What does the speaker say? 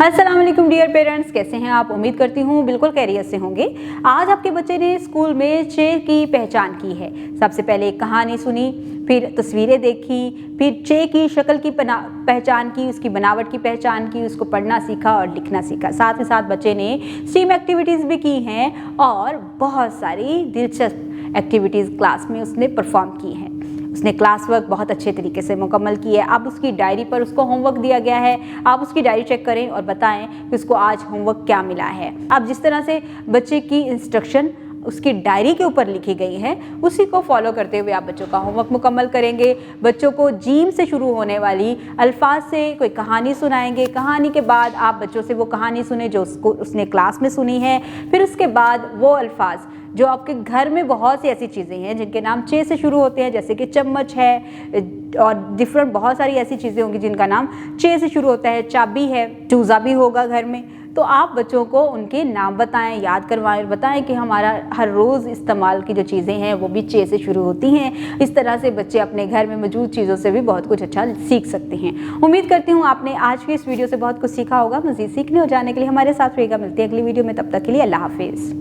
अस्सलाम वालेकुम dear parents, कैसे हैं आप। उम्मीद करती हूँ बिल्कुल खैरियत से होंगे। आज आपके बच्चे ने स्कूल में चे की पहचान की है। सबसे पहले एक कहानी सुनी, फिर तस्वीरें देखी, फिर चे की शक्ल की पहचान की, उसकी बनावट की पहचान की, उसको पढ़ना सीखा और लिखना सीखा। साथ ही साथ बच्चे ने स्टीम एक्टिविटीज़ भी की हैं और बहुत सारी दिलचस्प एक्टिविटीज़ क्लास में उसने परफॉर्म की हैं। उसने क्लास वर्क बहुत अच्छे तरीके से मुकम्मल की है। अब उसकी डायरी पर उसको होमवर्क दिया गया है। आप उसकी डायरी चेक करें और बताएं कि उसको आज होमवर्क क्या मिला है। अब जिस तरह से बच्चे की इंस्ट्रक्शन उसकी डायरी के ऊपर लिखी गई है, उसी को फॉलो करते हुए आप बच्चों का होमवर्क मुकम्मल करेंगे। बच्चों को जीम से शुरू होने वाली अल्फाज से कोई कहानी सुनाएंगे। कहानी के बाद आप बच्चों से वो कहानी सुने जो उसने क्लास में सुनी है। फिर उसके बाद वो अल्फाज जो आपके घर में बहुत सी ऐसी चीज़ें हैं जिनके नाम चे से शुरू होते हैं, जैसे कि चम्मच है और डिफरेंट बहुत सारी ऐसी चीज़ें होंगी जिनका नाम चे से शुरू होता है। चाबी है, चूज़ा भी होगा घर में। तो आप बच्चों को उनके नाम बताएं, याद करवाएं और बताएं कि हमारा हर रोज़ इस्तेमाल की जो चीज़ें हैं वो भी चे से शुरू होती हैं। इस तरह से बच्चे अपने घर में मौजूद चीज़ों से भी बहुत कुछ अच्छा सीख सकते हैं। उम्मीद करती हूँ आपने आज की इस वीडियो से बहुत कुछ सीखा होगा। मज़ीद सीखने और जानने के लिए हमारे साथ रहिएगा। मिलते हैं अगली वीडियो में, तब तक के लिए अल्लाह हाफिज़।